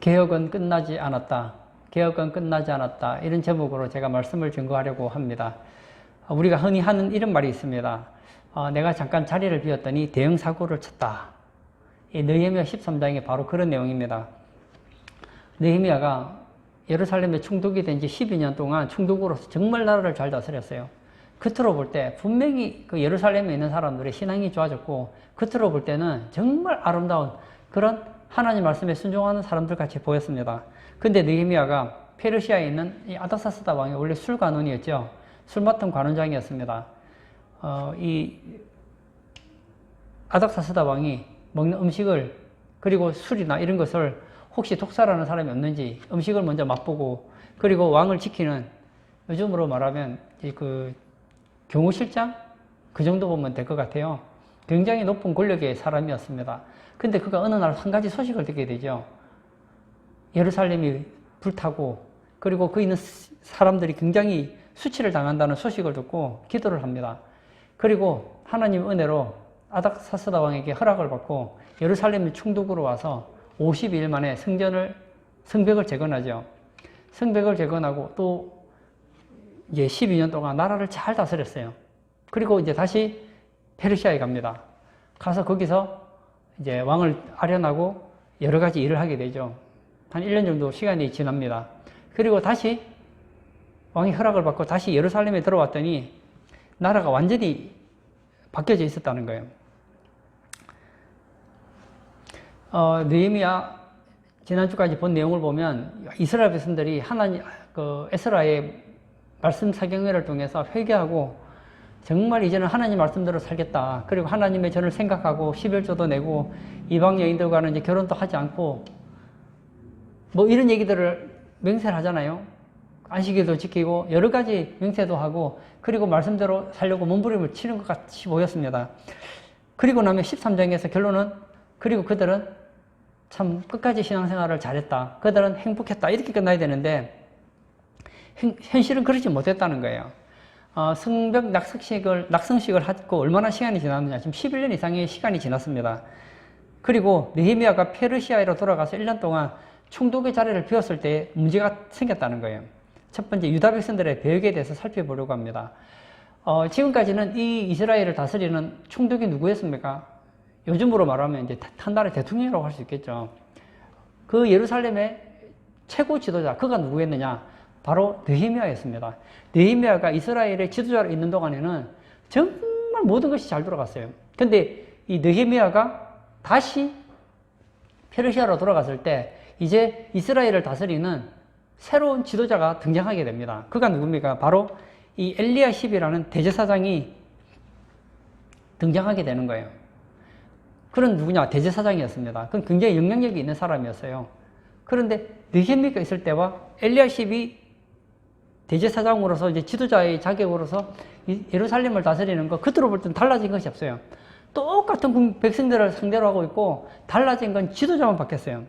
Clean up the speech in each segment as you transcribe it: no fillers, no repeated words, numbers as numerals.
개혁은 끝나지 않았다. 개혁은 끝나지 않았다. 이런 제목으로 제가 말씀을 증거하려고 합니다. 우리가 흔히 하는 이런 말이 있습니다. 내가 잠깐 자리를 비웠더니 대형 사고를 쳤다. 이 느헤미야 13장이 바로 그런 내용입니다. 느헤미야가 예루살렘에 총독이 된 지 12년 동안 총독으로서 정말 나라를 잘 다스렸어요. 겉으로 볼 때 분명히 그 예루살렘에 있는 사람들의 신앙이 좋아졌고, 겉으로 볼 때는 정말 아름다운 그런 하나님 말씀에 순종하는 사람들 같이 보였습니다. 근데 느헤미야가 페르시아에 있는 이 아닥사스다 왕이 원래 술관원이었죠. 술 맡은 관원장이었습니다. 이 아닥사스다 왕이 먹는 음식을, 그리고 술이나 이런 것을 혹시 독살하는 사람이 없는지 음식을 먼저 맛보고, 그리고 왕을 지키는, 요즘으로 말하면 그 경호실장? 그 정도 보면 될 것 같아요. 굉장히 높은 권력의 사람이었습니다. 근데 그가 어느 날 한 가지 소식을 듣게 되죠. 예루살렘이 불타고, 그리고 그 있는 사람들이 굉장히 수치를 당한다는 소식을 듣고 기도를 합니다. 그리고 하나님 은혜로 아닥사스다 왕에게 허락을 받고 예루살렘 총독으로 와서 52일 만에 성벽을 재건하죠. 성벽을 재건하고 또 이제 12년 동안 나라를 잘 다스렸어요. 그리고 이제 다시 페르시아에 갑니다. 가서 거기서 이제 왕을 아련하고 여러 가지 일을 하게 되죠. 한 1년 정도 시간이 지납니다. 그리고 다시 왕이 허락을 받고 다시 예루살렘에 들어왔더니 나라가 완전히 바뀌어져 있었다는 거예요. 느헤미야 지난주까지 본 내용을 보면 이스라엘 백성들이 하나님 에스라의 말씀 사경회를 통해서 회개하고 정말 이제는 하나님 말씀대로 살겠다. 그리고 하나님의 전을 생각하고 11조도 내고 이방 여인들과는 이제 결혼도 하지 않고 뭐 이런 얘기들을 맹세를 하잖아요. 안식일도 지키고 여러 가지 맹세도 하고, 그리고 말씀대로 살려고 몸부림을 치는 것 같이 보였습니다. 그리고 나면 13장에서 결론은, 그리고 그들은 참 끝까지 신앙생활을 잘했다. 그들은 행복했다. 이렇게 끝나야 되는데 현실은 그러지 못했다는 거예요. 성벽 낙성식을 하고 얼마나 시간이 지났느냐. 지금 11년 이상의 시간이 지났습니다. 그리고 느헤미야가 페르시아로 돌아가서 1년 동안 총독의 자리를 비웠을 때 문제가 생겼다는 거예요. 첫 번째, 유다 백성들의 배역에 대해서 살펴보려고 합니다. 지금까지는 이 이스라엘을 다스리는 총독이 누구였습니까? 요즘으로 말하면 이제 한 나라의 대통령이라고 할 수 있겠죠. 그 예루살렘의 최고 지도자, 그가 누구였느냐? 바로 느헤미야였습니다. 느헤미야가 이스라엘의 지도자로 있는 동안에는 정말 모든 것이 잘 돌아갔어요. 근데 이 느헤미야가 다시 페르시아로 돌아갔을 때 이제 이스라엘을 다스리는 새로운 지도자가 등장하게 됩니다. 그가 누굽니까? 바로 이 엘리야십이라는 대제사장이 등장하게 되는 거예요. 그런 누구냐? 대제사장이었습니다. 그건 굉장히 영향력이 있는 사람이었어요. 그런데 느헤미야가 있을 때와 엘리야십이 대제사장으로서 이제 지도자의 자격으로서 예루살렘을 다스리는 거, 겉으로 볼 때는 달라진 것이 없어요. 똑같은 백성들을 상대로 하고 있고 달라진 건 지도자만 바뀌었어요.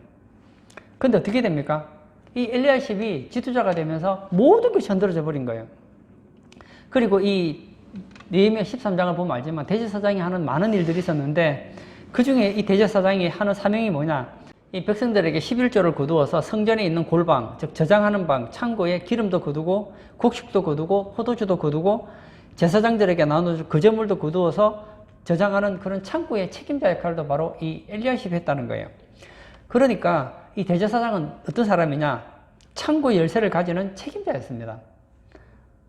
근데 어떻게 됩니까? 이 엘리야십이 지도자가 되면서 모든 것이 흔들어져 버린 거예요. 그리고 이 느헤미야 13장을 보면 알지만 대제사장이 하는 많은 일들이 있었는데, 그 중에 이 대제사장이 하는 사명이 뭐냐? 이 백성들에게 11조를 거두어서 성전에 있는 골방, 즉 저장하는 방, 창고에 기름도 거두고 곡식도 거두고 포도주도 거두고 제사장들에게 나눠줄 거제물도 거두어서 저장하는 그런 창고의 책임자 역할도 바로 이 엘리야십이 했다는 거예요. 그러니까 이 대제사장은 어떤 사람이냐? 창고 열쇠를 가지는 책임자였습니다.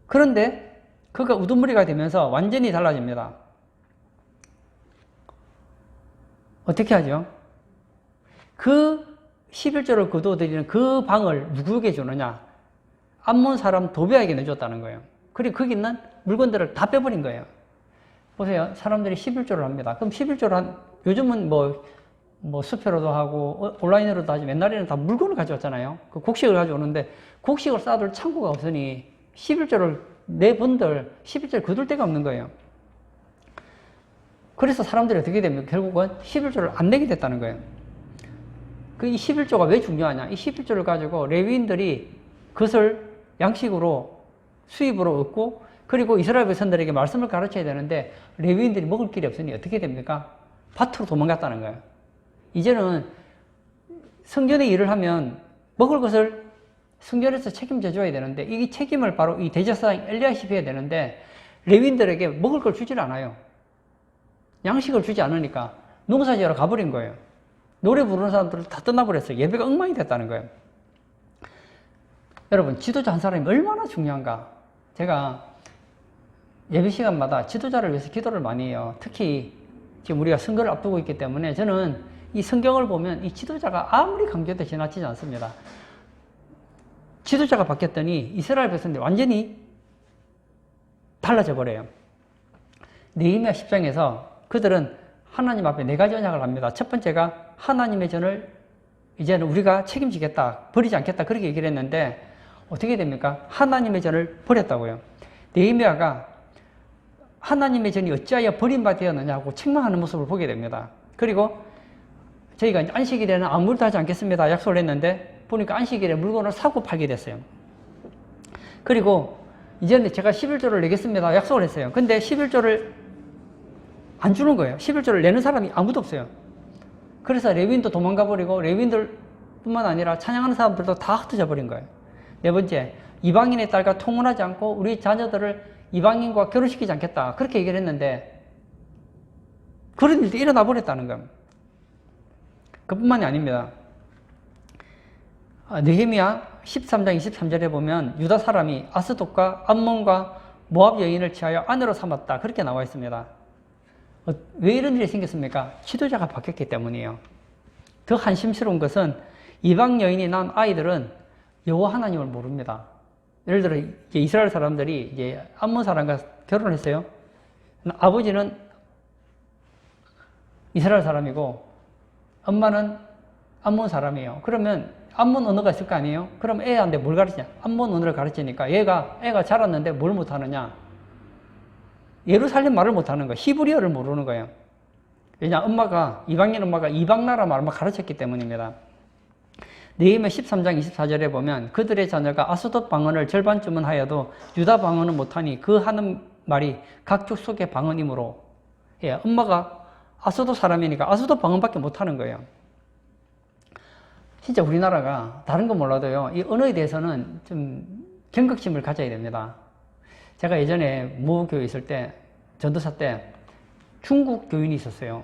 그런데 그가 우두머리가 되면서 완전히 달라집니다. 어떻게 하죠? 그 11조를 거두어들이는 그 방을 누구에게 주느냐? 암몬 사람 도비아에게 내줬다는 거예요. 그리고 거기 있는 물건들을 다 빼버린 거예요. 보세요. 사람들이 11조를 합니다. 그럼 11조를 요즘은 뭐 수표로도 하고 온라인으로도 하지, 옛날에는 다 물건을 가져왔잖아요. 그 곡식을 가져오는데 곡식을 쌓아둘 창고가 없으니 11조를 내분들 11조를 거둘 데가 없는 거예요. 그래서 사람들이 어떻게 됩니까? 결국은 11조를 안 내게 됐다는 거예요. 이 11조가 왜 중요하냐? 이 11조를 가지고 레위인들이 그것을 양식으로 수입으로 얻고, 그리고 이스라엘 백성들에게 말씀을 가르쳐야 되는데 레위인들이 먹을 길이 없으니 어떻게 됩니까? 밭으로 도망갔다는 거예요. 이제는 성전의 일을 하면 먹을 것을 성전에서 책임져 줘야 되는데 이 책임을 바로 이 대제사장 엘리야십이 해야 되는데 레위인들에게 먹을 걸 주질 않아요. 양식을 주지 않으니까 농사지으러 가버린 거예요. 노래 부르는 사람들을 다 떠나버렸어요. 예배가 엉망이 됐다는 거예요. 여러분, 지도자 한 사람이 얼마나 중요한가. 제가 예배 시간마다 지도자를 위해서 기도를 많이 해요. 특히 지금 우리가 선거를 앞두고 있기 때문에 저는 이 성경을 보면 이 지도자가 아무리 강조해도 지나치지 않습니다. 지도자가 바뀌었더니 이스라엘 백성들이 완전히 달라져 버려요. 느헤미야 10장에서 그들은 하나님 앞에 4가지 언약을 합니다. 첫 번째가 하나님의 전을 이제는 우리가 책임지겠다, 버리지 않겠다 그렇게 얘기를 했는데 어떻게 됩니까? 하나님의 전을 버렸다고요. 느헤미야가 하나님의 전이 어찌하여 버림받아 되었느냐고 책망하는 모습을 보게 됩니다. 그리고 저희가 안식일에는 아무것도 하지 않겠습니다 약속을 했는데 보니까 안식일에 물건을 사고 팔게 됐어요. 그리고 이제는 제가 11조를 내겠습니다 약속을 했어요. 근데 11조를 안 주는 거예요. 11조를 내는 사람이 아무도 없어요. 그래서 레위인도 도망가 버리고 레위인들 뿐만 아니라 찬양하는 사람들도 다 흩어져 버린 거예요. 네 번째, 이방인의 딸과 통혼하지 않고 우리 자녀들을 이방인과 결혼시키지 않겠다 그렇게 얘기를 했는데 그런 일도 일어나 버렸다는 거예요. 그뿐만이 아닙니다. 느헤미야 13장 23절에 보면 유다 사람이 아스돗과 암몬과 모압 여인을 취하여 아내로 삼았다 그렇게 나와 있습니다. 왜 이런 일이 생겼습니까? 지도자가 바뀌었기 때문이에요. 더 한심스러운 것은 이방 여인이 낳은 아이들은 여호와 하나님을 모릅니다. 예를 들어 이제 이스라엘 사람들이 이제 암몬 사람과 결혼했어요. 아버지는 이스라엘 사람이고 엄마는 암몬 사람이에요. 그러면 암몬 언어가 있을 거 아니에요? 그럼 애한테 뭘 가르치냐? 암몬 언어를 가르치니까 애가 자랐는데 뭘 못하느냐? 예루살렘 말을 못하는 거예요. 히브리어를 모르는 거예요. 왜냐? 이방인 엄마가 이방 나라 말만 가르쳤기 때문입니다. 느헤미야 13장 24절에 보면 그들의 자녀가 아스돗 방언을 절반쯤은 하여도 유다 방언은 못하니 그 하는 말이 각 족속의 방언이므로 예, 엄마가 아스돗 사람이니까 아스돗 방언밖에 못하는 거예요. 진짜 우리나라가 다른 건 몰라도요 이 언어에 대해서는 좀 경각심을 가져야 됩니다. 제가 예전에 모교에 있을 때 전도사 때 중국 교인이 있었어요.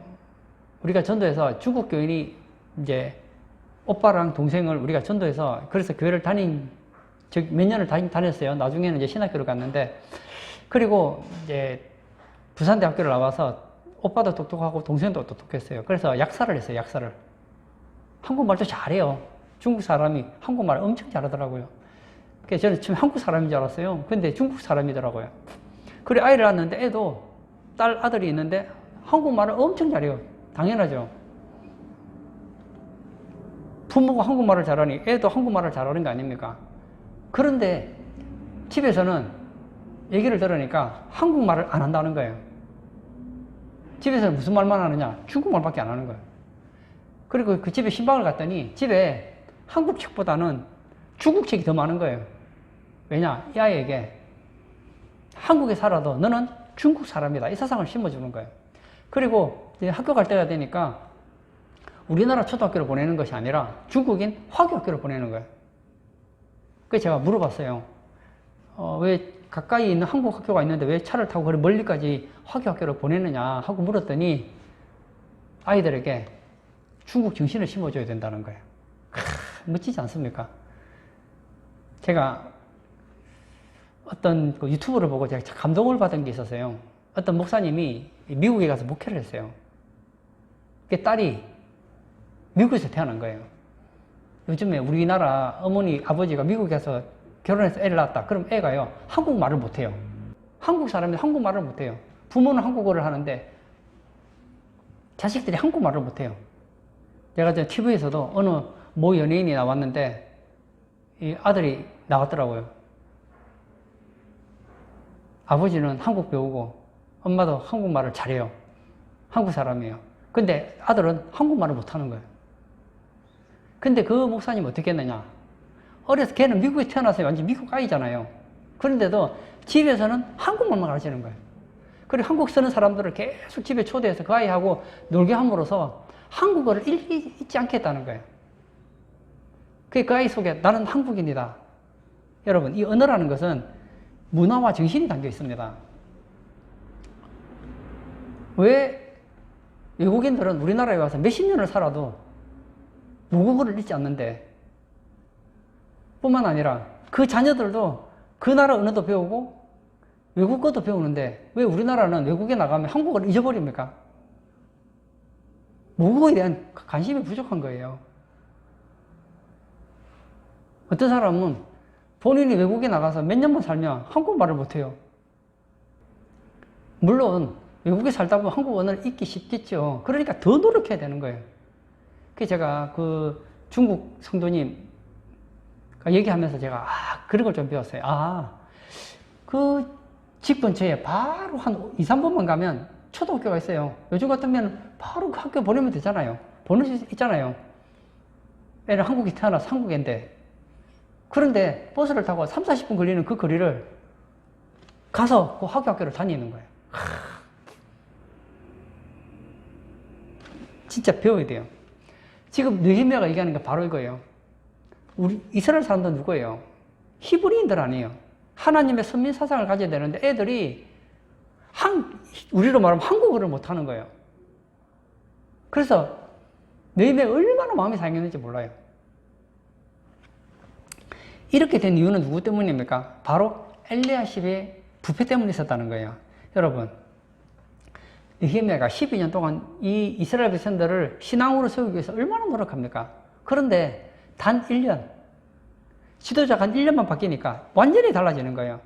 우리가 전도해서 중국 교인이 이제 오빠랑 동생을 우리가 전도해서 그래서 교회를 몇 년을 다녔어요. 나중에는 이제 신학교를 갔는데 그리고 이제 부산대학교를 나와서 오빠도 똑똑하고 동생도 똑똑했어요. 그래서 약사를 했어요. 약사를. 한국말도 잘해요. 중국 사람이 한국말 엄청 잘하더라고요. 그래서 저는 처음 한국 사람인 줄 알았어요. 근데 중국 사람이더라고요. 그래 아이를 낳았는데 애도 아들이 있는데 한국말을 엄청 잘해요. 당연하죠. 부모가 한국말을 잘하니 애도 한국말을 잘하는 거 아닙니까? 그런데 집에서는 얘기를 들으니까 한국말을 안 한다는 거예요. 집에서는 무슨 말만 하느냐? 중국말밖에 안 하는 거예요. 그리고 그 집에 신방을 갔더니 집에 한국 책보다는 중국 책이 더 많은 거예요. 왜냐? 이 아이에게 한국에 살아도 너는 중국 사람이다. 이 사상을 심어주는 거예요. 그리고 이제 학교 갈 때가 되니까 우리나라 초등학교를 보내는 것이 아니라 중국인 화교학교를 보내는 거예요. 그래서 제가 물어봤어요. 왜 가까이 있는 한국 학교가 있는데 왜 차를 타고 그리 멀리까지 화교학교를 보내느냐 하고 물었더니 아이들에게 중국 정신을 심어줘야 된다는 거예요. 멋지지 않습니까? 제가 어떤 그 유튜브를 보고 제가 감동을 받은 게 있었어요. 어떤 목사님이 미국에 가서 목회를 했어요. 그 딸이 미국에서 태어난 거예요. 요즘에 우리나라 어머니, 아버지가 미국에 가서 결혼해서 애를 낳았다. 그럼 애가요, 한국말을 못해요. 한국 사람이 한국말을 못해요. 부모는 한국어를 하는데 자식들이 한국말을 못해요. 제가 TV에서도 어느 모 연예인이 나왔는데 이 아들이 나왔더라고요. 아버지는 한국 배우고 엄마도 한국말을 잘해요. 한국 사람이에요. 근데 아들은 한국말을 못하는 거예요. 근데 그 목사님 어떻게 했느냐? 어려서 걔는 미국에 태어나서 완전 미국 아이잖아요. 그런데도 집에서는 한국말만 가르치는 거예요. 그리고 한국 쓰는 사람들을 계속 집에 초대해서 그 아이하고 놀게 함으로써 한국어를 잊지 않겠다는 거예요. 그 아이 속에 나는 한국인이다. 여러분, 이 언어라는 것은 문화와 정신이 담겨 있습니다. 왜 외국인들은 우리나라에 와서 몇십 년을 살아도 모국어를 읽지 않는데, 뿐만 아니라 그 자녀들도 그 나라 언어도 배우고 외국어도 배우는데 왜 우리나라는 외국에 나가면 한국어를 잊어버립니까? 모국어에 대한 관심이 부족한 거예요. 어떤 사람은 본인이 외국에 나가서 몇 년만 살면 한국말을 못해요. 물론 외국에 살다 보면 한국어를 읽기 쉽겠죠. 그러니까 더 노력해야 되는 거예요. 그래서 제가 그 중국 성도님 얘기하면서 제가 그런 걸 좀 배웠어요. 그 집 근처에 바로 한 2, 3분만 가면 초등학교가 있어요. 요즘 같으면 바로 그 학교 보내면 되잖아요. 보낼 수 있잖아요. 애는 한국에 태어나서 한국인데. 그런데 버스를 타고 3, 40분 걸리는 그 거리를 가서 그 학교를 다니는 거예요. 진짜 배워야 돼요. 지금 느헤미야가 얘기하는 게 바로 이거예요. 우리 이스라엘 사람들은 누구예요? 히브리인들 아니에요. 하나님의 선민 사상을 가져야 되는데 애들이 우리로 말하면 한국어를 못하는 거예요. 그래서 느헤미야가 얼마나 마음이 상했는지 몰라요. 이렇게 된 이유는 누구 때문입니까? 바로 엘리야십의 부패 때문에 있었다는 거예요. 여러분, 느헤미야가 12년 동안 이 이스라엘 백성들을 신앙으로 세우기 위해서 얼마나 노력합니까? 그런데 단 1년, 지도자가 한 1년만 바뀌니까 완전히 달라지는 거예요.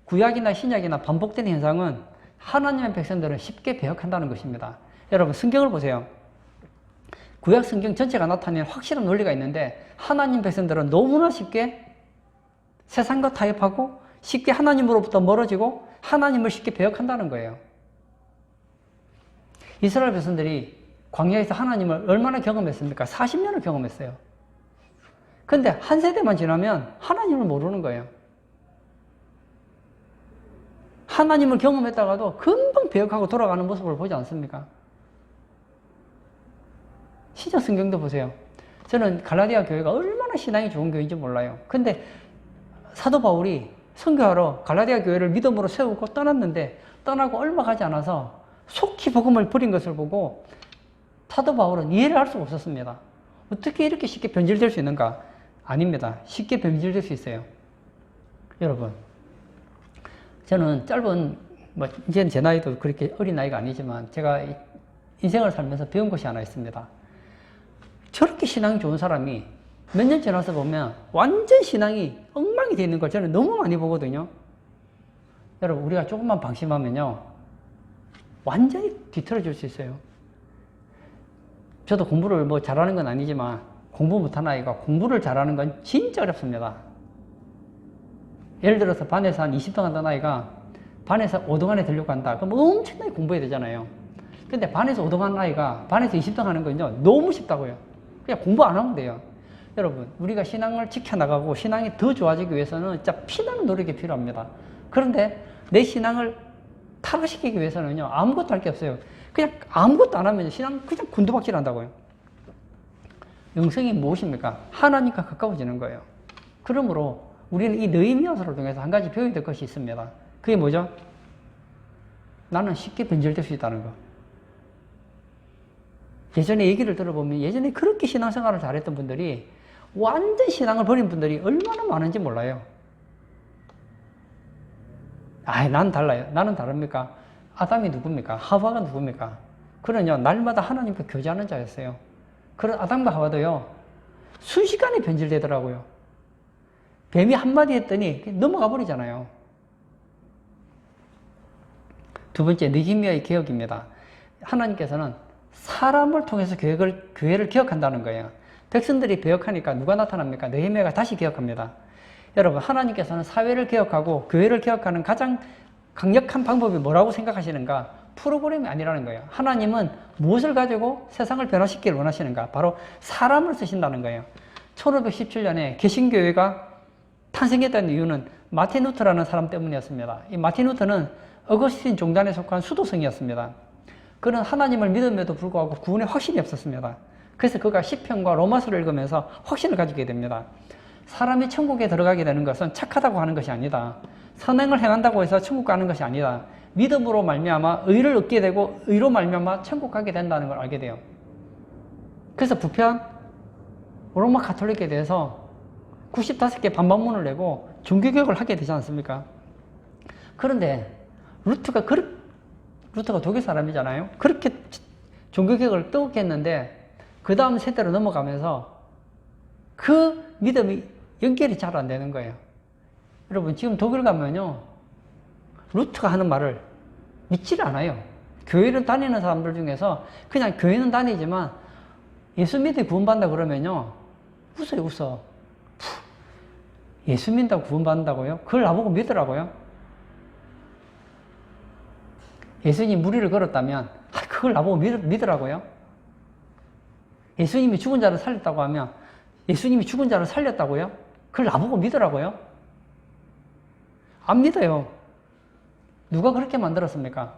구약이나 신약이나 반복되는 현상은 하나님의 백성들은 쉽게 배역한다는 것입니다. 여러분, 성경을 보세요. 구약 성경 전체가 나타내는 확실한 논리가 있는데 하나님 백성들은 너무나 쉽게 세상과 타협하고 쉽게 하나님으로부터 멀어지고 하나님을 쉽게 배역한다는 거예요. 이스라엘 백성들이 광야에서 하나님을 얼마나 경험했습니까? 40년을 경험했어요. 근데 한 세대만 지나면 하나님을 모르는 거예요. 하나님을 경험했다가도 금방 배역하고 돌아가는 모습을 보지 않습니까? 신약 성경도 보세요. 저는 갈라디아 교회가 얼마나 신앙이 좋은 교회인지 몰라요. 근데 사도 바울이 선교하러 갈라디아 교회를 믿음으로 세우고 떠났는데 떠나고 얼마 가지 않아서 속히 복음을 버린 것을 보고 사도 바울은 이해를 할 수가 없었습니다. 어떻게 이렇게 쉽게 변질될 수 있는가? 아닙니다. 쉽게 변질될 수 있어요. 여러분, 저는 짧은, 이제는 제 나이도 그렇게 어린 나이가 아니지만 제가 인생을 살면서 배운 것이 하나 있습니다. 저렇게 신앙이 좋은 사람이 몇 년 지나서 보면 완전 신앙이 엉망이 되어 있는 걸 저는 너무 많이 보거든요. 여러분, 우리가 조금만 방심하면요, 완전히 뒤틀어질 수 있어요. 저도 공부를 잘하는 건 아니지만 공부 못하는 아이가 공부를 잘하는 건 진짜 어렵습니다. 예를 들어서 반에서 한 20등 한다는 아이가 반에서 5등 안에 들려고 한다. 그럼 엄청나게 공부해야 되잖아요. 근데 반에서 5등 하는 아이가 반에서 20등 하는 건요, 너무 쉽다고요. 그냥 공부 안 하면 돼요. 여러분, 우리가 신앙을 지켜나가고 신앙이 더 좋아지기 위해서는 진짜 피나는 노력이 필요합니다. 그런데 내 신앙을 타락시키기 위해서는요, 아무것도 할 게 없어요. 그냥 아무것도 안 하면 신앙 그냥 곤두박질 한다고요. 영성이 무엇입니까? 하나님과 가까워지는 거예요. 그러므로 우리는 이 느헤미야서를 통해서 한 가지 배워야 될 것이 있습니다. 그게 뭐죠? 나는 쉽게 변질될 수 있다는 거. 예전에 얘기를 들어보면 예전에 그렇게 신앙생활을 잘했던 분들이 완전 신앙을 버린 분들이 얼마나 많은지 몰라요. 난 달라요. 나는 다릅니까? 아담이 누굽니까? 하와가 누굽니까? 그는요, 날마다 하나님과 교제하는 자였어요. 그런 아담과 하와도요, 순식간에 변질되더라고요. 뱀이 한마디 했더니 넘어가 버리잖아요. 두 번째, 느헤미야의 개혁입니다. 하나님께서는 사람을 통해서 교회를 개혁한다는 거예요. 백성들이 개혁하니까 누가 나타납니까? 느헤미야가 다시 개혁합니다. 여러분, 하나님께서는 사회를 개혁하고 교회를 개혁하는 가장 강력한 방법이 뭐라고 생각하시는가? 프로그램이 아니라는 거예요. 하나님은 무엇을 가지고 세상을 변화시키기를 원하시는가? 바로 사람을 쓰신다는 거예요. 1517년에 개신교회가 탄생했다는 이유는 마틴 루터라는 사람 때문이었습니다. 이 마틴 루터는 어거스틴 종단에 속한 수도승이었습니다. 그는 하나님을 믿음에도 불구하고 구원에 확신이 없었습니다. 그래서 그가 시편과 로마서를 읽으면서 확신을 가지게 됩니다. 사람이 천국에 들어가게 되는 것은 착하다고 하는 것이 아니다. 선행을 행한다고 해서 천국 가는 것이 아니다. 믿음으로 말미암아 의를 얻게 되고 의로 말미암아 천국 가게 된다는 걸 알게 돼요. 그래서 부패한 로마 가톨릭에 대해서 95개 반박문을 내고 종교개혁을 하게 되지 않습니까? 그런데 루트가 독일 사람이잖아요. 그렇게 종교개혁을 뜨겁게 했는데 그 다음 세대로 넘어가면서 그 믿음이 연결이 잘 안 되는 거예요. 여러분 지금 독일 가면요, 루트가 하는 말을 믿지를 않아요. 교회를 다니는 사람들 중에서 그냥 교회는 다니지만 예수 믿어 구원받는다 그러면요, 웃어요, 웃어. 예수 믿는다고 구원받는다고요? 그걸 나보고 믿으라고요? 예수님이 무리를 걸었다면 그걸 나보고 믿으라고요? 예수님이 죽은 자를 살렸다고 하면 예수님이 죽은 자를 살렸다고요? 그걸 나보고 믿으라고요? 안 믿어요. 누가 그렇게 만들었습니까?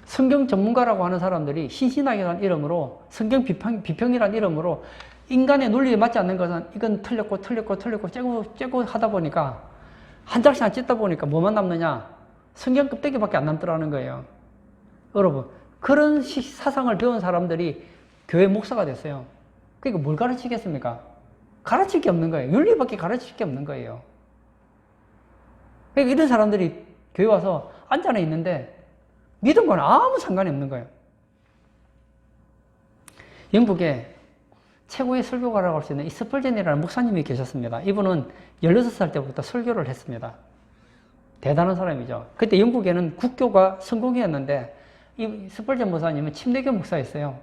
성경 전문가라고 하는 사람들이 신신학이라는 이름으로, 성경 비평이라는 이름으로 인간의 논리에 맞지 않는 것은 이건 틀렸고 째고 하다 보니까 한 장씩 찢다 보니까 뭐만 남느냐? 성경 껍데기밖에 안 남더라는 거예요. 여러분, 그런 사상을 배운 사람들이 교회 목사가 됐어요. 그러니까 뭘 가르치겠습니까? 가르칠 게 없는 거예요. 윤리밖에 가르칠 게 없는 거예요. 그러니까 이런 사람들이 교회 와서 앉아 있는데 믿은 건 아무 상관이 없는 거예요. 영국에 최고의 설교가라고 할 수 있는 이 스펄전이라는 목사님이 계셨습니다. 이분은 16살 때부터 설교를 했습니다. 대단한 사람이죠. 그때 영국에는 국교가 성공이었는데 이 스펄전 목사님은 침례교 목사였어요.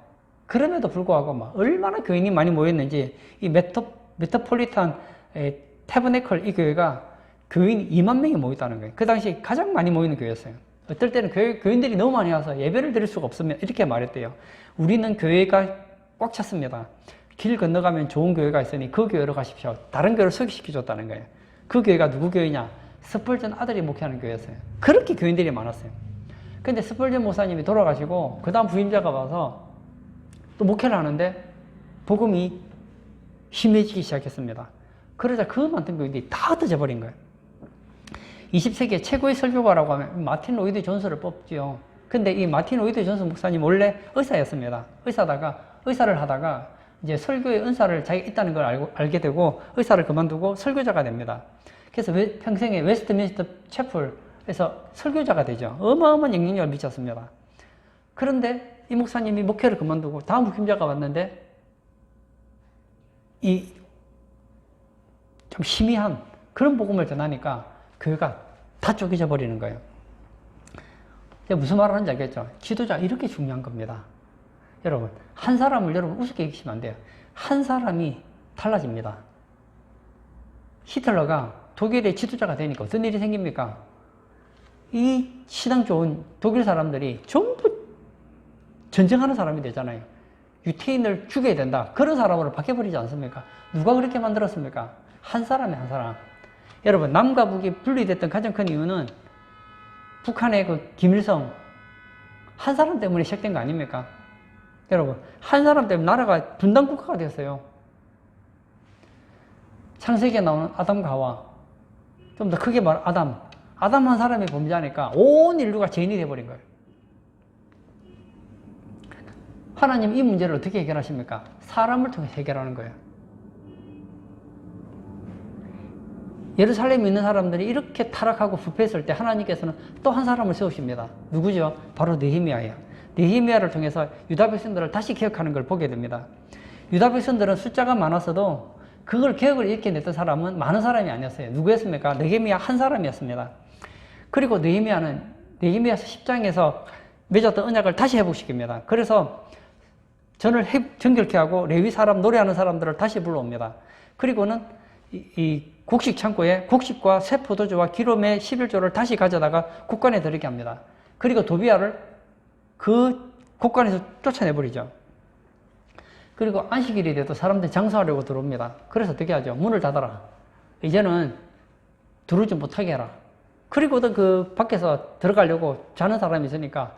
그럼에도 불구하고 막 얼마나 교인이 많이 모였는지 이 메트로폴리탄 태버네클 이 교회가 교인 2만 명이 모였다는 거예요. 그 당시 가장 많이 모이는 교회였어요. 어떨 때는 교인들이 너무 많이 와서 예배를 드릴 수가 없으면 이렇게 말했대요. 우리는 교회가 꽉 찼습니다. 길 건너가면 좋은 교회가 있으니 그 교회로 가십시오. 다른 교회를 소개시켜줬다는 거예요. 그 교회가 누구 교회냐? 스펄전 아들이 목회하는 교회였어요. 그렇게 교인들이 많았어요. 근데 스펄전 목사님이 돌아가시고 그 다음 부임자가 와서 또 목회를 하는데 복음이 심해지기 시작했습니다. 그러자 그 많던 교인들이 다 흩어져 버린 거예요. 20세기의 최고의 설교가라고 하면 마틴 로이드 존스를 뽑지요. 근데 이 마틴 로이드 존스 목사님 원래 의사였습니다. 의사를 하다가 이제 설교의 은사를 자기가 있다는 걸 알게 되고 의사를 그만두고 설교자가 됩니다. 그래서 평생에 웨스트민스터 채플에서 설교자가 되죠. 어마어마한 영향력을 미쳤습니다. 그런데 이 목사님이 목회를 그만두고 다음 목임자가 왔는데 이 좀 희미한 그런 복음을 전하니까 교회가 다 쪼개져 버리는 거예요. 무슨 말을 하는지 알겠죠? 지도자 이렇게 중요한 겁니다. 여러분, 한 사람을 여러분 우습게 여기시면 안 돼요. 한 사람이 달라집니다. 히틀러가 독일의 지도자가 되니까 어떤 일이 생깁니까? 이 신앙 좋은 독일 사람들이 전부 전쟁하는 사람이 되잖아요. 유태인을 죽여야 된다. 그런 사람으로 바뀌어버리지 않습니까? 누가 그렇게 만들었습니까? 한 사람이 한 사람. 여러분, 남과 북이 분리됐던 가장 큰 이유는 북한의 그 김일성 한 사람 때문에 시작된 거 아닙니까? 여러분, 한 사람 때문에 나라가 분단 국가가 됐어요. 창세기에 나오는 아담과 하와, 좀 더 크게 말하면 아담 한 사람이 범죄하니까 온 인류가 죄인이 돼버린 거예요. 하나님 이 문제를 어떻게 해결하십니까? 사람을 통해 해결하는 거예요. 예루살렘에 있는 사람들이 이렇게 타락하고 부패했을 때 하나님께서는 또 한 사람을 세우십니다. 누구죠? 바로 느헤미야예요. 느헤미야를 통해서 유다 백성들을 다시 개혁하는 걸 보게 됩니다. 유다 백성들은 숫자가 많았어도 그걸 개혁을 일으켜냈던 사람은 많은 사람이 아니었어요. 누구였습니까? 느헤미야 한 사람이었습니다. 그리고 느헤미야는 느헤미야서 10장에서 맺었던 언약을 다시 회복시킵니다. 그래서 전을 정결케 하고 레위 사람, 노래하는 사람들을 다시 불러옵니다. 그리고는 이 곡식 창고에 곡식과 새 포도주와 기름의 11조를 다시 가져다가 곡간에 들이게 합니다. 그리고 도비야를 그 곡간에서 쫓아내버리죠. 그리고 안식일이 돼도 사람들이 장사하려고 들어옵니다. 그래서 어떻게 하죠? 문을 닫아라. 이제는 들어오지 못하게 해라. 그리고도 그 밖에서 들어가려고 자는 사람이 있으니까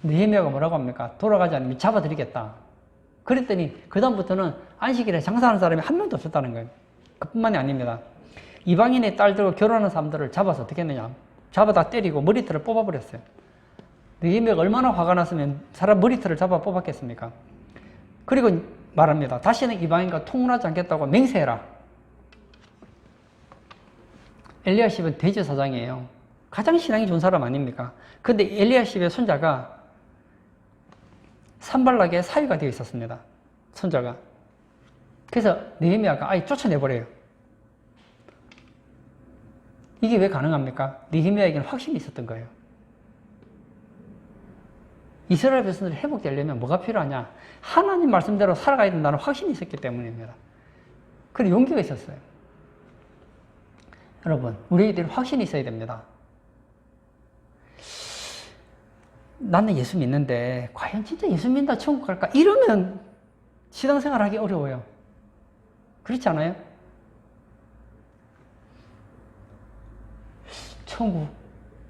느헤미야가 뭐라고 합니까? 돌아가지 않으면 잡아드리겠다. 그랬더니 그다음부터는 안식일에 장사하는 사람이 한 명도 없었다는 거예요. 그뿐만이 아닙니다. 이방인의 딸들과 결혼하는 사람들을 잡아서 어떻게 했느냐. 잡아다 때리고 머리털을 뽑아버렸어요. 느헤미야가 얼마나 화가 났으면 사람 머리털을 잡아 뽑았겠습니까? 그리고 말합니다. 다시는 이방인과 통혼하지 않겠다고 맹세해라. 엘리야십은 대제사장이에요. 가장 신앙이 좋은 사람 아닙니까? 근데 엘리야십의 손자가 산발락의 사위가 되어 있었습니다. 손자가. 그래서 느헤미야가 아예 쫓아내버려요. 이게 왜 가능합니까? 느헤미야에게는 확신이 있었던 거예요. 이스라엘 백성들이 회복되려면 뭐가 필요하냐? 하나님 말씀대로 살아가야 된다는 확신이 있었기 때문입니다. 그리고 용기가 있었어요. 여러분, 우리에게 확신이 있어야 됩니다. 나는 예수 믿는데 과연 진짜 예수 믿는다 천국 갈까? 이러면 신앙생활 하기 어려워요. 그렇지 않아요? 천국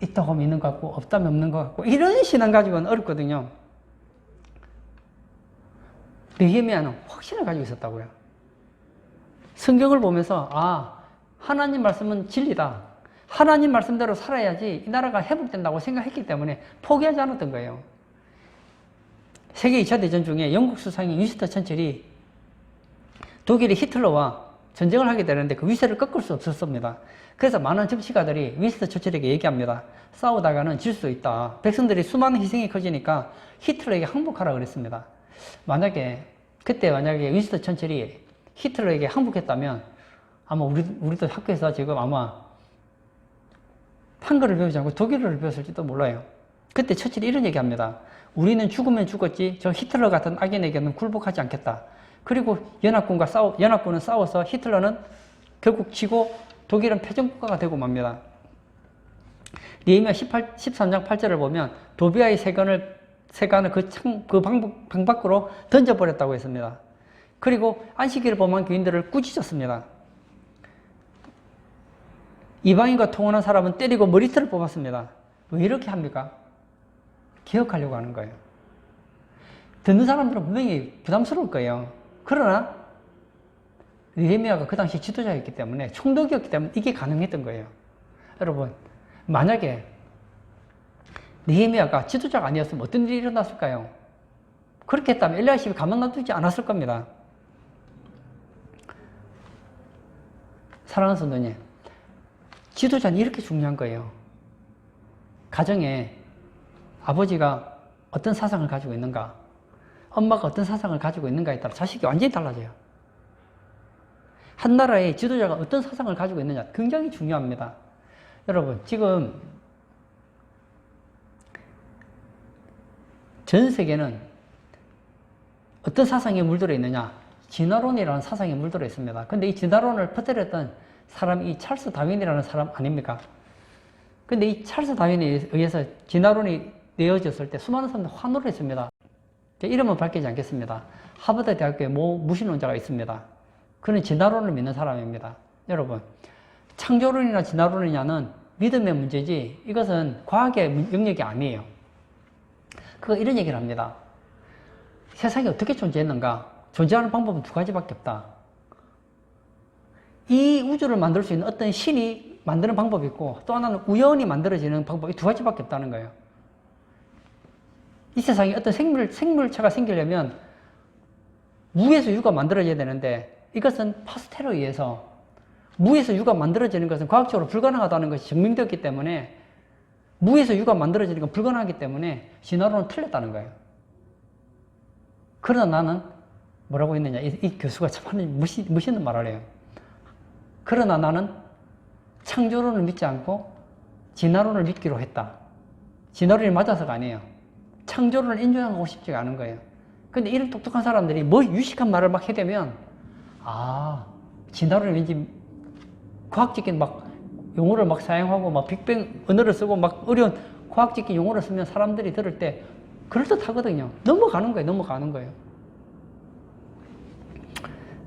있다고 믿는 것 같고 없다면 없는 것 같고 이런 신앙 가지고는 어렵거든요. 느헤미야는 확신을 가지고 있었다고요. 성경을 보면서 하나님 말씀은 진리다. 하나님 말씀대로 살아야지 이 나라가 회복된다고 생각했기 때문에 포기하지 않았던 거예요. 세계 2차 대전 중에 영국 수상인 윈스턴 처칠이 독일의 히틀러와 전쟁을 하게 되는데 그 위세를 꺾을 수 없었습니다. 그래서 많은 정치가들이 윈스턴 처칠에게 얘기합니다. 싸우다가는 질 수 있다. 백성들이 수많은 희생이 커지니까 히틀러에게 항복하라 그랬습니다. 그때 만약에 윈스턴 처칠이 히틀러에게 항복했다면 아마 우리도 학교에서 지금 아마 한글을 배우지 않고 독일어를 배웠을지도 몰라요. 그때 처칠이 이런 얘기합니다. 우리는 죽으면 죽었지 저 히틀러 같은 악인에게는 굴복하지 않겠다. 그리고 연합군은 싸워서 히틀러는 결국 지고 독일은 패전국가가 되고 맙니다. 느헤미야 13장 8절을 보면 도비아의 세관을 그 방 밖으로 던져버렸다고 했습니다. 그리고 안식일을 범한 교인들을 꾸짖었습니다. 이방인과 통혼한 사람은 때리고 머리털을 뽑았습니다. 왜 이렇게 합니까? 기억하려고 하는 거예요. 듣는 사람들은 분명히 부담스러울 거예요. 그러나 느헤미야가 그 당시 지도자였기 때문에 총독이었기 때문에 이게 가능했던 거예요. 여러분, 만약에 느헤미야가 지도자가 아니었으면 어떤 일이 일어났을까요? 그렇게 했다면 엘리야십이 가만 놔두지 않았을 겁니다. 사랑하는 성도님, 지도자는 이렇게 중요한 거예요. 가정에 아버지가 어떤 사상을 가지고 있는가, 엄마가 어떤 사상을 가지고 있는가에 따라 자식이 완전히 달라져요. 한 나라의 지도자가 어떤 사상을 가지고 있느냐 굉장히 중요합니다. 여러분, 지금 전 세계는 어떤 사상에 물들어 있느냐? 진화론이라는 사상에 물들어 있습니다. 근데 이 진화론을 퍼뜨렸던 사람이 이 찰스 다윈이라는 사람 아닙니까? 근데 이 찰스 다윈에 의해서 진화론이 내어졌을 때 수많은 사람들이 환호를 했습니다. 이름은 밝히지 않겠습니다. 하버드 대학교에 모 무신론자가 있습니다. 그는 진화론을 믿는 사람입니다. 여러분, 창조론이나 진화론이냐는 믿음의 문제지 이것은 과학의 영역이 아니에요. 그거 이런 얘기를 합니다. 세상이 어떻게 존재했는가? 존재하는 방법은 두 가지밖에 없다. 이 우주를 만들 수 있는 어떤 신이 만드는 방법이 있고 또 하나는 우연히 만들어지는 방법이 두 가지밖에 없다는 거예요. 이 세상에 어떤 생물체가 생기려면 무에서 유가 만들어져야 되는데 이것은 파스텔에 의해서 무에서 유가 만들어지는 것은 과학적으로 불가능하다는 것이 증명되었기 때문에 무에서 유가 만들어지는 건 불가능하기 때문에 진화론은 틀렸다는 거예요. 그러나 나는 뭐라고 했느냐, 이 교수가 참 멋있는 말을 해요. 그러나 나는 창조론을 믿지 않고 진화론을 믿기로 했다. 진화론이 맞아서가 아니에요. 창조론을 인정하고 싶지가 않은 거예요. 근데 이런 똑똑한 사람들이 뭐 유식한 말을 막 해대면 진화론이 왠지 과학적인 막 용어를 막 사용하고 막 빅뱅 언어를 쓰고 막 어려운 과학적인 용어를 쓰면 사람들이 들을 때 그럴듯하거든요. 넘어가는 거예요.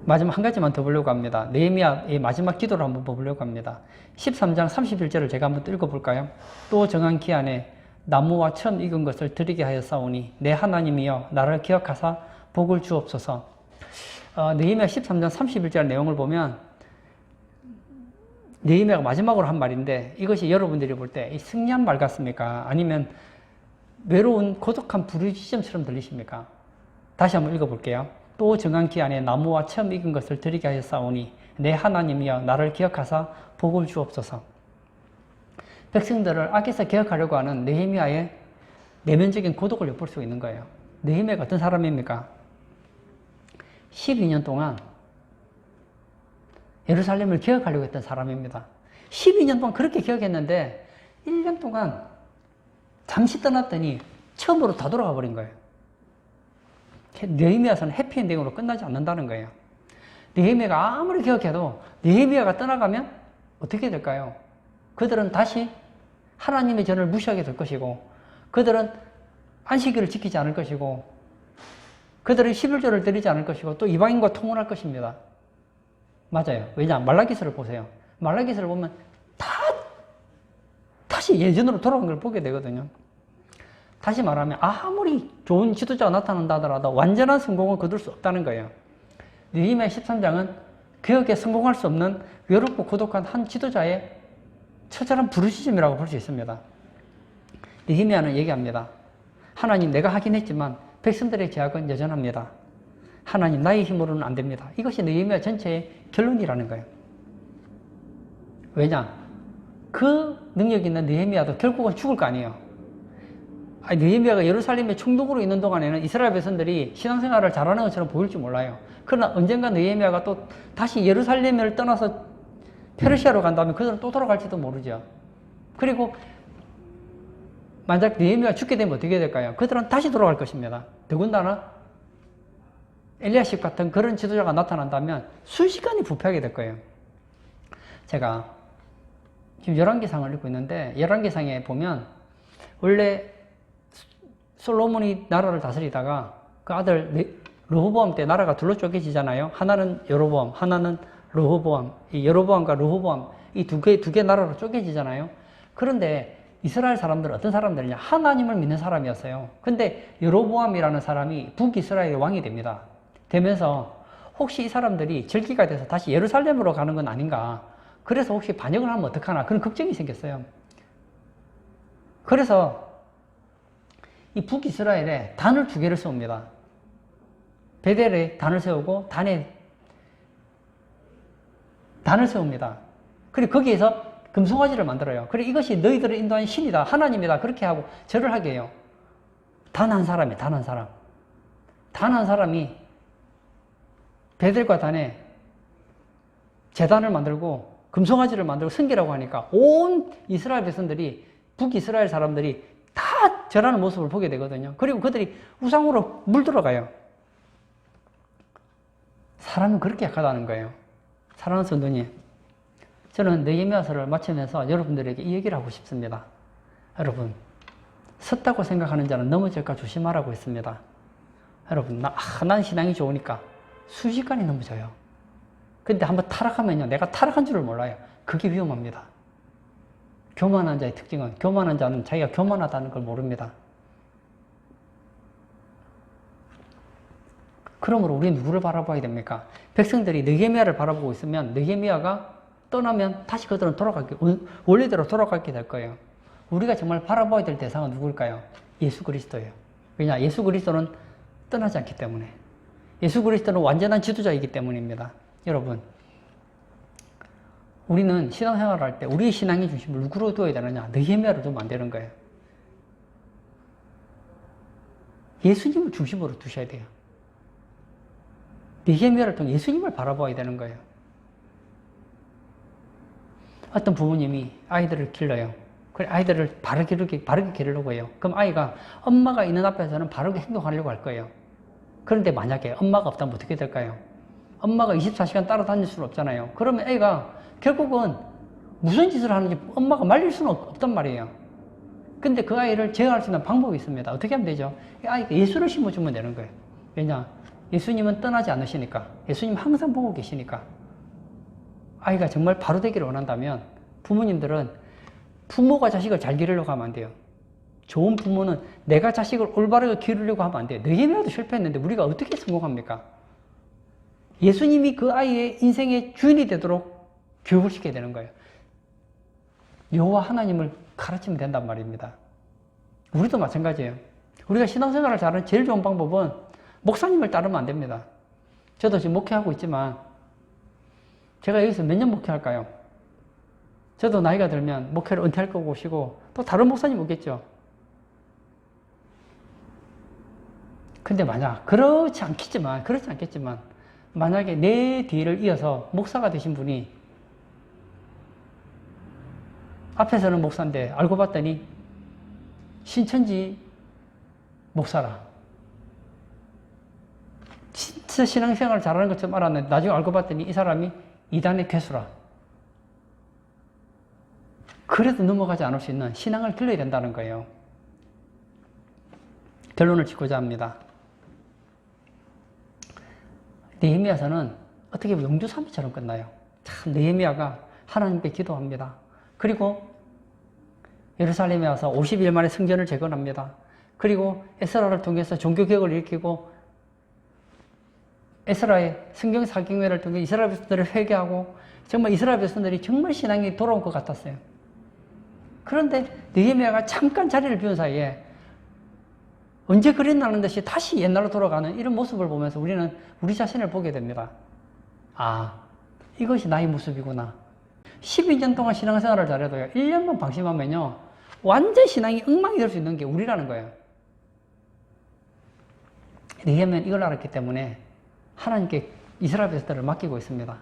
마지막 한 가지만 더 보려고 합니다. 느헤미야의 마지막 기도를 한번 보려고 합니다. 13장 31절을 제가 한번 읽어볼까요? 또 정한 기한에 나무와 처음 익은 것을 드리게 하였사오니 내 하나님이여 나를 기억하사 복을 주옵소서. 느헤미야 13장 31절 내용을 보면 느헤미야가 마지막으로 한 말인데 이것이 여러분들이 볼 때 승리한 말 같습니까? 아니면 외로운 고독한 부르짖음처럼 들리십니까? 다시 한번 읽어볼게요. 또 정한 기한에 나무와 처음 익은 것을 드리게 하였사오니 내 하나님이여 나를 기억하사 복을 주옵소서. 백성들을 악에서 기억하려고 하는 느헤미야의 내면적인 고독을 엿볼 수 있는 거예요. 느헤미야가 어떤 사람입니까? 12년 동안 예루살렘을 기억하려고 했던 사람입니다. 12년 동안 그렇게 기억했는데 1년 동안 잠시 떠났더니 처음으로 다 돌아가 버린 거예요. 느헤미야서는 해피엔딩으로 끝나지 않는다는 거예요. 느헤미야가 아무리 기억해도 느헤미야가 떠나가면 어떻게 될까요? 그들은 다시 하나님의 전을 무시하게 될 것이고 그들은 안식일을 지키지 않을 것이고 그들은 11조를 드리지 않을 것이고 또 이방인과 통혼할 것입니다. 맞아요. 왜냐? 말라기서를 보세요. 말라기서를 보면 다시 예전으로 돌아간 걸 보게 되거든요. 다시 말하면 아무리 좋은 지도자가 나타난다 하더라도 완전한 성공을 거둘 수 없다는 거예요. 느헤미야 13장은 개혁에 성공할 수 없는 외롭고 고독한 한 지도자의 처절한 부르짖음이라고 볼 수 있습니다. 느헤미야는 얘기합니다. 하나님, 내가 하긴 했지만 백성들의 제약은 여전합니다. 하나님, 나의 힘으로는 안 됩니다. 이것이 느헤미야 전체의 결론이라는 거예요. 왜냐? 그 능력 있는 느헤미야도 결국은 죽을 거 아니에요. 느헤미야가 예루살렘의 총독으로 있는 동안에는 이스라엘 백성들이 신앙생활을 잘하는 것처럼 보일지 몰라요. 그러나 언젠가 느헤미야가 또 다시 예루살렘을 떠나서 페르시아로 간다면 그들은 또 돌아갈지도 모르죠. 그리고 만약 느헤미야가 죽게 되면 어떻게 될까요? 그들은 다시 돌아갈 것입니다. 더군다나 엘리야십 같은 그런 지도자가 나타난다면 순식간에 부패하게 될 거예요. 제가 지금 열왕기상을 읽고 있는데 열왕기상에 보면 원래 솔로몬이 나라를 다스리다가 그 아들 르호보암 때 나라가 둘로 쪼개지잖아요. 하나는 여로보암, 하나는 르호보암. 이 여로보암과 르호보암 이 두 개 나라로 쪼개지잖아요. 그런데 이스라엘 사람들은 어떤 사람들이냐? 하나님을 믿는 사람이었어요. 근데 여로보암이라는 사람이 북이스라엘의 왕이 됩니다. 되면서 혹시 이 사람들이 절기가 돼서 다시 예루살렘으로 가는 건 아닌가? 그래서 혹시 반역을 하면 어떡하나? 그런 걱정이 생겼어요. 그래서 이 북이스라엘에 단을 두 개를 세웁니다. 베델에 단을 세우고 단에 단을 세웁니다. 그리고 거기에서 금송아지를 만들어요. 그리고 이것이 너희들을 인도한 신이다, 하나님이다, 그렇게 하고 절을 하게 해요. 단 한 사람이에요. 단 한 사람. 단 한 사람이 베델과 단에 제단을 만들고 금송아지를 만들고 섬기라고 하니까 온 이스라엘 백성들이, 북이스라엘 사람들이 다 절하는 모습을 보게 되거든요. 그리고 그들이 우상으로 물들어가요. 사람은 그렇게 약하다는 거예요. 사랑하는 성도님, 저는 느헤미야서를 마치면서 여러분들에게 이 얘기를 하고 싶습니다. 여러분, 섰다고 생각하는 자는 넘어질까 조심하라고 했습니다. 여러분, 난 신앙이 좋으니까 순식간에 넘어져요. 근데 한번 타락하면요, 내가 타락한 줄을 몰라요. 그게 위험합니다. 교만한 자의 특징은, 교만한 자는 자기가 교만하다는 걸 모릅니다. 그러므로 우리는 누구를 바라봐야 됩니까? 백성들이 느헤미야를 바라보고 있으면 느헤미야가 떠나면 다시 그들은 원래대로 돌아가게 될 거예요. 우리가 정말 바라봐야 될 대상은 누굴까요? 예수 그리스도예요. 왜냐? 예수 그리스도는 떠나지 않기 때문에. 예수 그리스도는 완전한 지도자이기 때문입니다. 여러분, 우리는 신앙생활을 할 때 우리의 신앙의 중심을 누구로 두어야 되느냐? 느헤미야로 두면 안 되는 거예요. 예수님을 중심으로 두셔야 돼요. 느헤미야를 통해 예수님을 바라봐야 되는 거예요. 어떤 부모님이 아이들을 길러요. 그래, 아이들을 바르게 기르려고 해요. 그럼 아이가 엄마가 있는 앞에서는 바르게 행동하려고 할 거예요. 그런데 만약에 엄마가 없다면 어떻게 될까요? 엄마가 24시간 따라다닐 수는 없잖아요. 그러면 애가 결국은 무슨 짓을 하는지 엄마가 말릴 수는 없단 말이에요. 근데 그 아이를 제어할 수 있는 방법이 있습니다. 어떻게 하면 되죠? 아이가 예수를 심어주면 되는 거예요. 왜냐? 예수님은 떠나지 않으시니까. 예수님 항상 보고 계시니까. 아이가 정말 바로 되기를 원한다면 부모님들은 부모가 자식을 잘 기르려고 하면 안 돼요. 좋은 부모는 내가 자식을 올바르게 기르려고 하면 안 돼요. 느헤미야도 실패했는데 우리가 어떻게 성공합니까? 예수님이 그 아이의 인생의 주인이 되도록 교육을 시켜야 되는 거예요. 여호와 하나님을 가르치면 된단 말입니다. 우리도 마찬가지예요. 우리가 신앙생활을 잘하는 제일 좋은 방법은 목사님을 따르면 안 됩니다. 저도 지금 목회하고 있지만 제가 여기서 몇 년 목회할까요? 저도 나이가 들면 목회를 은퇴할 거고 오시고 또 다른 목사님 오겠죠. 근데 만약 그렇지 않겠지만 만약에 내 뒤를 이어서 목사가 되신 분이 앞에서는 목사인데 알고 봤더니 신천지 목사라. 진짜 신앙생활을 잘하는 것처럼 알았는데 나중에 알고 봤더니 이 사람이 이단의 괴수라. 그래도 넘어가지 않을 수 있는 신앙을 길러야 된다는 거예요. 결론을 짓고자 합니다. 느헤미야서는 어떻게 보면 용두삼이처럼 끝나요. 참 느헤미야가 하나님께 기도합니다. 그리고 예루살렘에 와서 50일 만에 성전을 재건합니다. 그리고 에스라를 통해서 종교개혁을 일으키고 에스라의 성경 사경회를 통해 이스라엘 백성들을 회개하고 정말 이스라엘 백성들이 정말 신앙이 돌아온 것 같았어요. 그런데 느헤미야가 잠깐 자리를 비운 사이에 언제 그랬나는 듯이 다시 옛날로 돌아가는 이런 모습을 보면서 우리는 우리 자신을 보게 됩니다. 아, 이것이 나의 모습이구나. 12년 동안 신앙생활을 잘해도요, 1년만 방심하면요, 완전 신앙이 엉망이 될 수 있는 게 우리라는 거예요. 느헤미야는 이걸 알았기 때문에 하나님께 이스라엘 백성들을 맡기고 있습니다.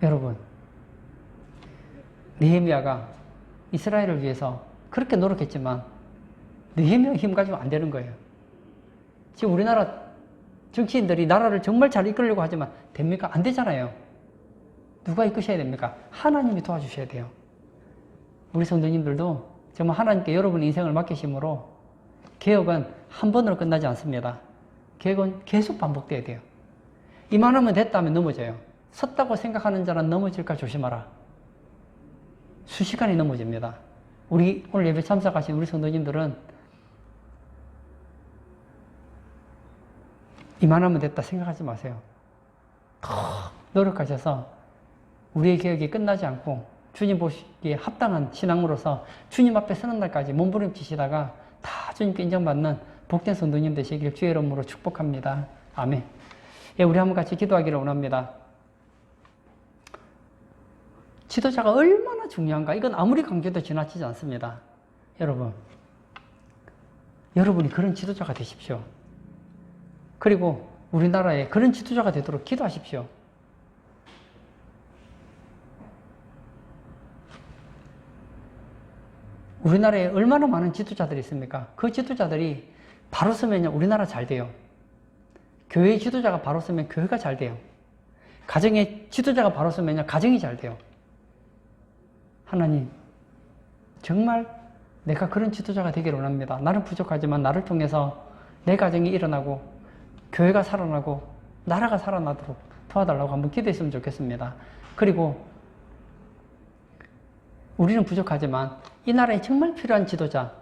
여러분, 느헤미야가 이스라엘을 위해서 그렇게 노력했지만 느헤미야 힘 가지고 안 되는 거예요. 지금 우리나라 정치인들이 나라를 정말 잘 이끌려고 하지만 됩니까? 안 되잖아요. 누가 이끄셔야 됩니까? 하나님이 도와주셔야 돼요. 우리 성도님들도 정말 하나님께 여러분의 인생을 맡기심으로 개혁은 한 번으로 끝나지 않습니다. 개혁은 계속 반복돼야 돼요. 이만하면 됐다면 넘어져요. 섰다고 생각하는 자는 넘어질까 조심하라. 순식간에 넘어집니다. 우리 오늘 예배 참석하신 우리 성도님들은 이만하면 됐다 생각하지 마세요. 더 노력하셔서 우리의 개혁이 끝나지 않고 주님 보시기에 합당한 신앙으로서 주님 앞에 서는 날까지 몸부림치시다가 다 주님께 인정받는 복된 성도님 되시길 주의 이름으로 축복합니다. 아멘. 예, 우리 한번 같이 기도하기를 원합니다. 지도자가 얼마나 중요한가? 이건 아무리 강조해도 지나치지 않습니다. 여러분이 그런 지도자가 되십시오. 그리고 우리나라에 그런 지도자가 되도록 기도하십시오. 우리나라에 얼마나 많은 지도자들이 있습니까? 그 지도자들이 바로 서면 우리나라 잘 돼요. 교회의 지도자가 바로 서면 교회가 잘 돼요. 가정의 지도자가 바로 서면 가정이 잘 돼요. 하나님, 정말 내가 그런 지도자가 되기를 원합니다. 나는 부족하지만 나를 통해서 내 가정이 일어나고 교회가 살아나고 나라가 살아나도록 도와달라고 한번 기도했으면 좋겠습니다. 그리고 우리는 부족하지만 이 나라에 정말 필요한 지도자,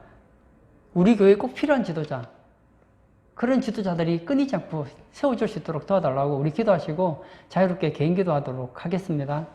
우리 교회에 꼭 필요한 지도자, 그런 지도자들이 끊이지 않고 세워줄 수 있도록 도와달라고 우리 기도하시고 자유롭게 개인 기도하도록 하겠습니다.